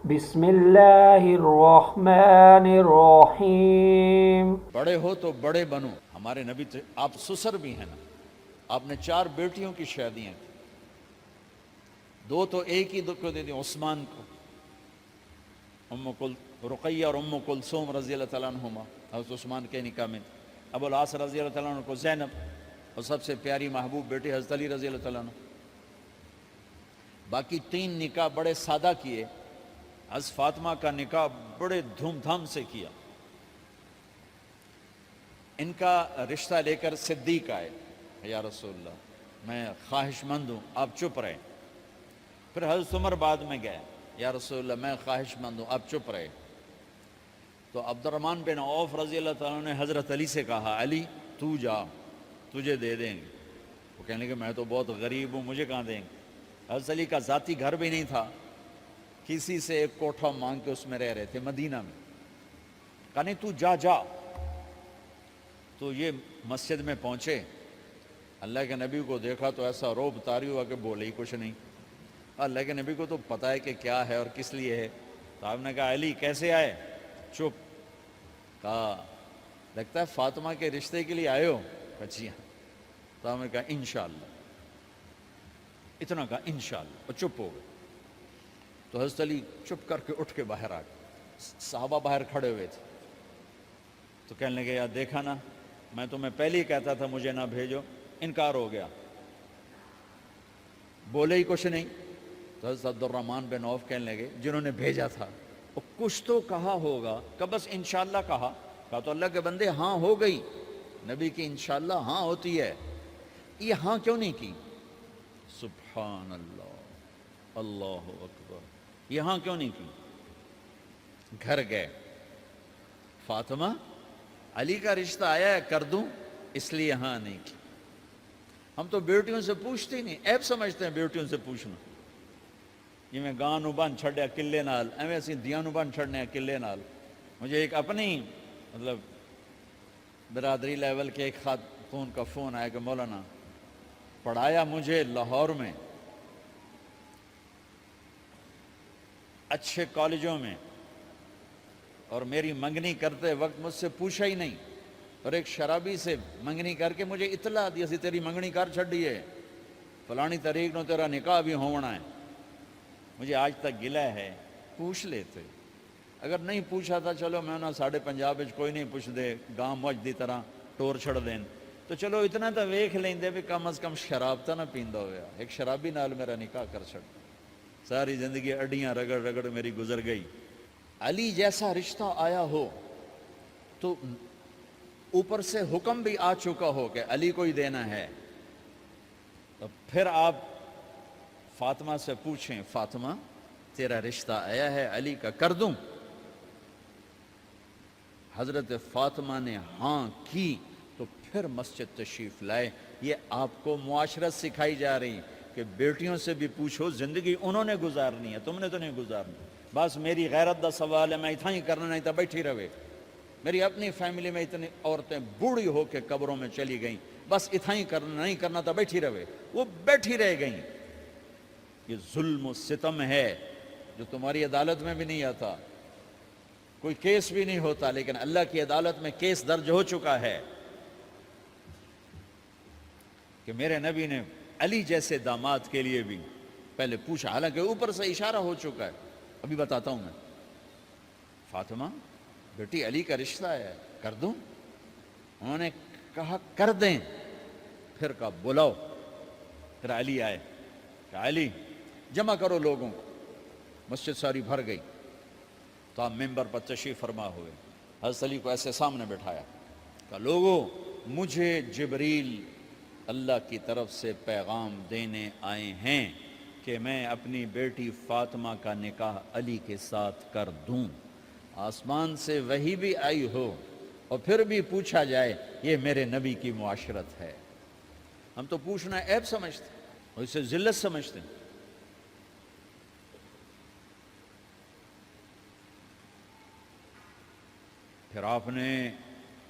بسم اللہ الرحمن الرحیم. بڑے ہو تو بڑے بنو. ہمارے نبی تو آپ سسر بھی ہیں نا. آپ نے 4 بیٹیوں کی شادیاں کی. 2 تو ایک ہی کو دے دیں عثمان کو, رقیہ اور ام کلثوم رضی اللہ تعالیٰ عنہما. حضرت عثمان کے نکاح میں ابو العاص رضی اللہ تعالیٰ عنہ کو زینب, اور سب سے پیاری محبوب بیٹی حضرت علی رضی اللہ تعالیٰ عنہ. باقی 3 نکاح بڑے سادہ کیے. حضرت فاطمہ کا نکاح بڑے دھوم دھام سے کیا. ان کا رشتہ لے کر صدیق آئے, یا رسول اللہ میں خواہش مند ہوں, آپ چپ رہے. پھر حضرت عمر بعد میں گئے, یا رسول اللہ میں خواہش مند ہوں, آپ چپ رہے. تو عبد الرحمن بن عوف رضی اللہ تعالیٰ نے حضرت علی سے کہا, علی تو جا, تجھے دے دیں گے. وہ کہنے لگے میں تو بہت غریب ہوں, مجھے کہاں دیں گے. حضرت علی کا ذاتی گھر بھی نہیں تھا, کسی سے ایک کوٹھا مانگ کے اس میں رہ رہے تھے مدینہ میں. کہا نہیں تو جا جا. تو یہ مسجد میں پہنچے, اللہ کے نبی کو دیکھا تو ایسا روب طاری ہوا کہ بولے ہی کچھ نہیں. اللہ کے نبی کو تو پتہ ہے کہ کیا ہے اور کس لیے ہے. تو آپ نے کہا علی کیسے آئے؟ چپ. کہا لگتا ہے فاطمہ کے رشتے کے لیے آئے ہو. جی ہاں. تو آپ نے کہا انشاءاللہ. اتنا کہا انشاءاللہ, اور چپ ہو گئے. تو حضرت علی چپ کر کے اٹھ کے باہر آ گئے. صحابہ باہر کھڑے ہوئے تھے. تو کہنے لگے یار دیکھا نا, میں تمہیں پہلے ہی کہتا تھا مجھے نہ بھیجو, انکار ہو گیا, بولے ہی کچھ نہیں. تو حضرت عبد الرحمن بن عوف کہنے لگے جنہوں نے بھیجا تھا, وہ کچھ تو کہا ہوگا, کہ بس انشاءاللہ کہا. کہا تو اللہ کے بندے ہاں ہو گئی, نبی کی انشاءاللہ ہاں ہوتی ہے, یہ ہاں کیوں نہیں کی؟ سبحان اللہ, اللہ اکبر, یہ ہاں کیوں نہیں کی؟ گھر گئے, فاطمہ علی کا رشتہ آیا ہے کر دوں, اس لیے ہاں نہیں کی. ہم تو بیٹیوں سے پوچھتے ہی نہیں, عیب سمجھتے ہیں بیٹیوں سے پوچھنا. یہ میں گاں نو بن چھڑیا قلعے نال, ایویں اسی دیاں نو بن چھڑنے قلعے نال. مجھے ایک اپنی مطلب برادری لیول کے ایک خاتون کا فون آیا کہ مولانا پڑھایا مجھے لاہور میں اچھے کالجوں میں, اور میری منگنی کرتے وقت مجھ سے پوچھا ہی نہیں, اور ایک شرابی سے منگنی کر کے مجھے اطلاع دی سی تیری منگنی کر چھڑی ہے, فلانی تاریخ نو تیرا نکاح بھی ہونا ہے. مجھے آج تک گلہ ہے, پوچھ لیتے. اگر نہیں پوچھا تھا چلو میں نہ ساڑھے پنجاب کوئی نہیں پوچھ دے, گاں مجھ دی طرح ٹور چھڑ دین, تو چلو اتنا تو ویکھ لیندے بھی کم از کم شراب تو نہ پیندا ہویا. ایک شرابی نال میرا نکاح کر چھڑ, ساری زندگی اڈیاں رگڑ رگڑ میری گزر گئی. علی جیسا رشتہ آیا ہو تو اوپر سے حکم بھی آ چکا ہو کہ علی کو ہی دینا ہے, تو پھر آپ فاطمہ سے پوچھیں فاطمہ تیرا رشتہ آیا ہے علی کا, کر دوں؟ حضرت فاطمہ نے ہاں کی تو پھر مسجد تشریف لائے. یہ آپ کو معاشرت سکھائی جا رہی کہ بیٹیوں سے بھی پوچھو, زندگی انہوں نے گزارنی ہے, تم نے تو نہیں گزارنی. بس میری غیرت دا سوال ہے, میں اتنا ہی کرنا نہیں تھا بیٹھی رہے. میری اپنی فیملی میں اتنی عورتیں بوڑھی ہو کے قبروں میں چلی گئیں, بس اتنا ہی کرنا نہیں کرنا تھا بیٹھی رہے, وہ بیٹھی رہ گئیں. یہ ظلم و ستم ہے جو تمہاری عدالت میں بھی نہیں آتا, کوئی کیس بھی نہیں ہوتا, لیکن اللہ کی عدالت میں کیس درج ہو چکا ہے کہ میرے نبی نے علی جیسے داماد کے لیے بھی پہلے پوچھا, حالانکہ اوپر سے اشارہ ہو چکا ہے. ابھی بتاتا ہوں میں. فاطمہ بیٹی علی کا رشتہ ہے, کر دوں؟ انہوں نے کہا کر دیں. پھر کہا بلاؤ. پھر علی آئے, کہا علی جمع کرو لوگوں کو. مسجد ساری بھر گئی. تو آپ ممبر پر تشریف فرما ہوئے. حضرت علی کو ایسے سامنے بٹھایا, کہا لوگوں مجھے جبریل اللہ کی طرف سے پیغام دینے آئے ہیں کہ میں اپنی بیٹی فاطمہ کا نکاح علی کے ساتھ کر دوں. آسمان سے وحی بھی آئی ہو اور پھر بھی پوچھا جائے, یہ میرے نبی کی معاشرت ہے. ہم تو پوچھنا عیب سمجھتے اور اسے ذلت سمجھتے ہیں. پھر آپ نے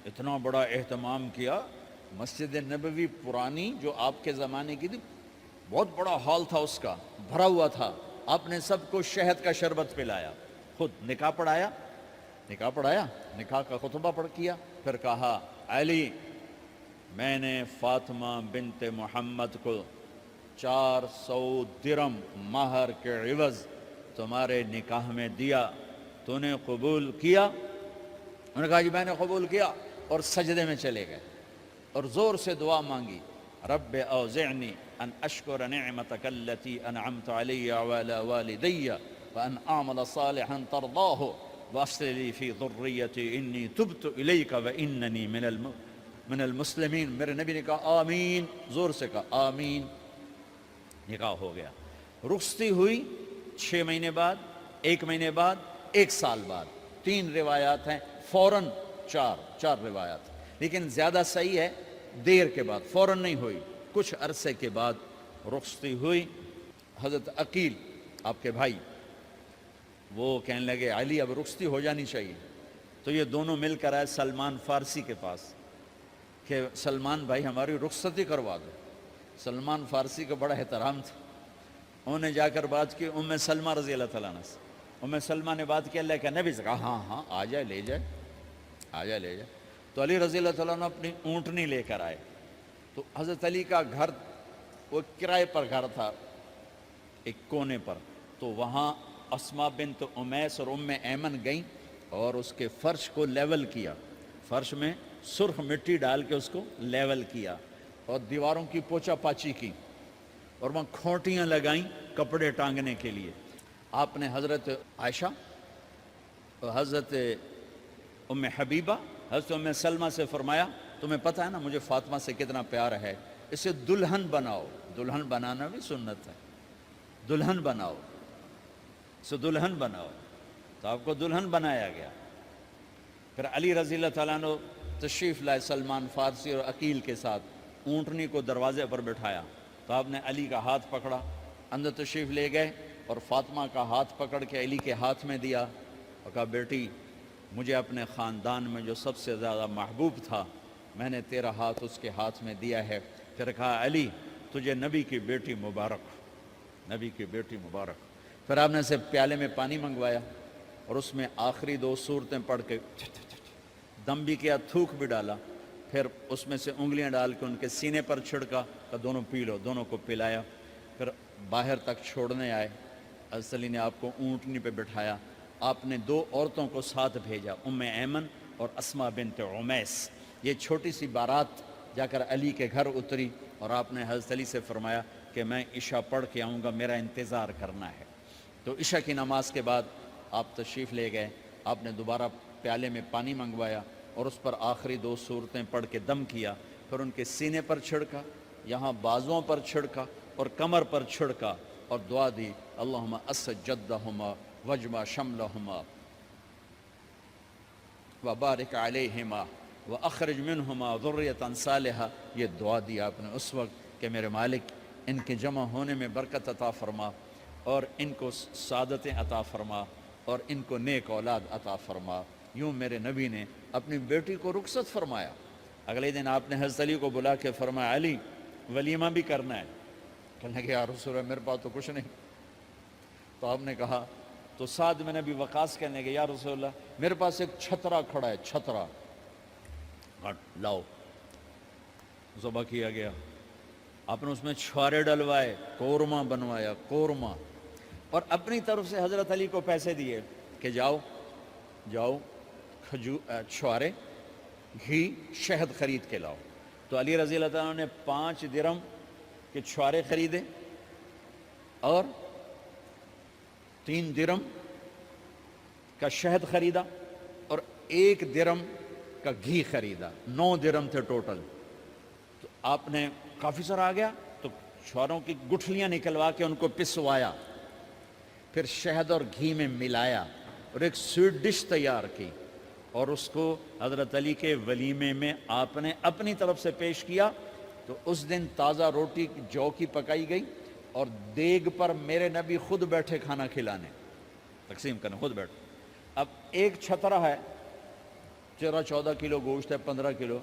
اتنا بڑا اہتمام کیا. مسجد نبوی پرانی جو آپ کے زمانے کی تھی, بہت بڑا ہال تھا, اس کا بھرا ہوا تھا. آپ نے سب کو شہد کا شربت پلایا، خود نکاح پڑھایا، نکاح کا خطبہ پڑھ کیا، پھر کہا علی میں نے فاطمہ بنت محمد کو 400 درم مہر کے عوض تمہارے نکاح میں دیا، تو نے قبول کیا؟ انہوں نے کہا جی میں نے قبول کیا، اور سجدے میں چلے گئے اور زور سے دعا مانگی، رب اوزعنی ان اشکر نعمتک التی انعمت علی وعلی والدی وان اعمل صالحا ترضاہ واصلح لی فی ذریتی انی تبت الیک واننی من المسلمین۔ میرے نبی نے کہا آمین، زور سے کہا آمین، نکاح ہو گیا۔ رخصتی ہوئی 6 مہینے بعد، 1 مہینے بعد، 1 سال بعد، 3 روایات ہیں، فوراً 4 روایات، لیکن زیادہ صحیح ہے دیر کے بعد، فوراً نہیں ہوئی، کچھ عرصے کے بعد رخصتی ہوئی۔ حضرت عقیل آپ کے بھائی وہ کہنے لگے علی اب رخصتی ہو جانی چاہیے، تو یہ دونوں مل کر آئے سلمان فارسی کے پاس کہ سلمان بھائی ہماری رخصتی کروا دو۔ سلمان فارسی کا بڑا احترام تھا، انہوں نے جا کر بات کی ام سلمہ رضی اللہ تعالیٰ عنہ سے۔ ام سلمہ نے بات کی اللہ کے نبی سے، کہا ہاں آ جائے، لے جائے۔ تو علی رضی اللہ تعالیٰ عنہ اپنی اونٹنی لے کر آئے، تو حضرت علی کا گھر وہ کرائے پر گھر تھا ایک کونے پر، تو وہاں اسماء بنت امیس اور ام ایمن گئیں اور اس کے فرش کو لیول کیا، فرش میں سرخ مٹی ڈال کے اس کو لیول کیا اور دیواروں کی پوچا پاچی کی اور وہاں کھوٹیاں لگائیں کپڑے ٹانگنے کے لیے۔ آپ نے حضرت عائشہ، حضرت ام حبیبہ، حضرت ام سلمہ سے فرمایا تمہیں پتہ ہے نا مجھے فاطمہ سے کتنا پیار ہے، اسے دلہن بناؤ۔ دلہن بنانا بھی سنت ہے، دلہن بناؤ، اسے دلہن بناؤ، تو آپ کو دلہن بنایا گیا۔ پھر علی رضی اللہ تعالیٰ عنہ تشریف لائے سلمان فارسی اور عقیل کے ساتھ، اونٹنی کو دروازے پر بٹھایا، تو آپ نے علی کا ہاتھ پکڑا، اندر تشریف لے گئے اور فاطمہ کا ہاتھ پکڑ کے علی کے ہاتھ میں دیا اور کہا بیٹی مجھے اپنے خاندان میں جو سب سے زیادہ محبوب تھا میں نے تیرا ہاتھ اس کے ہاتھ میں دیا ہے۔ پھر کہا علی تجھے نبی کی بیٹی مبارک، نبی کی بیٹی مبارک۔ پھر آپ نے اسے پیالے میں پانی منگوایا اور اس میں آخری 2 سورتیں پڑھ کے دم بھی کیا، تھوک بھی ڈالا، پھر اس میں سے انگلیاں ڈال کے ان کے سینے پر چھڑکا کہ دونوں پی لو، دونوں کو پلایا۔ پھر باہر تک چھوڑنے آئے، حضرت علی نے آپ کو اونٹنی پہ بٹھایا، آپ نے 2 عورتوں کو ساتھ بھیجا، ام ایمن اور اسماء بنت امیس۔ یہ چھوٹی سی بارات جا کر علی کے گھر اتری اور آپ نے حضرت علی سے فرمایا کہ میں عشاء پڑھ کے آؤں گا، میرا انتظار کرنا ہے۔ تو عشاء کی نماز کے بعد آپ تشریف لے گئے، آپ نے دوبارہ پیالے میں پانی منگوایا اور اس پر آخری 2 سورتیں پڑھ کے دم کیا، پھر ان کے سینے پر چھڑکا، یہاں بازوؤں پر چھڑکا اور کمر پر چھڑکا اور دعا دی اللہم اسد جدہما وجمع شملہما وبارک علیہما واخرج منہما ذریۃ صالحہ۔ یہ دعا دی آپ نے اس وقت کہ میرے مالک ان کے جمع ہونے میں برکت عطا فرما اور ان کو سعادتیں عطا فرما اور ان کو نیک اولاد عطا فرما۔ یوں میرے نبی نے اپنی بیٹی کو رخصت فرمایا۔ اگلے دن آپ نے حضرت علی کو بلا کے فرمایا علی ولیمہ بھی کرنا ہے۔ کہنے لگے یا رسول اللہ میرے پاس تو کچھ نہیں۔ تو آپ نے کہا، تو سعد بن ابی وقاص کہنے لگے یا رسول اللہ میرے پاس ایک چھترا کھڑا ہے، چھترا لاؤ۔ ذبح کیا گیا، آپ نے اس میں چھوارے ڈلوائے، قورمہ بنوایا، قورمہ، اور اپنی طرف سے حضرت علی کو پیسے دیے کہ جاؤ چھوارے، گھی، شہد خرید کے لاؤ۔ تو علی رضی اللہ تعالیٰ نے 5 درم کے چھوارے خریدے اور 3 درم کا شہد خریدا اور 1 درم کا گھی خریدا، 9 درم تھے ٹوٹل۔ تو آپ نے کافی سارا آ گیا تو چھواروں کی گٹھلیاں نکلوا کے ان کو پسوایا، پھر شہد اور گھی میں ملایا اور ایک سویٹ ڈش تیار کی اور اس کو حضرت علی کے ولیمے میں آپ نے اپنی طرف سے پیش کیا۔ تو اس دن تازہ روٹی جو کی پکائی گئی اور دیگ پر میرے نبی خود بیٹھے کھانا کھلانے، تقسیم کرنے خود بیٹھے۔ اب ایک چھترا ہے، 14 کلو گوشت ہے، 15 کلو،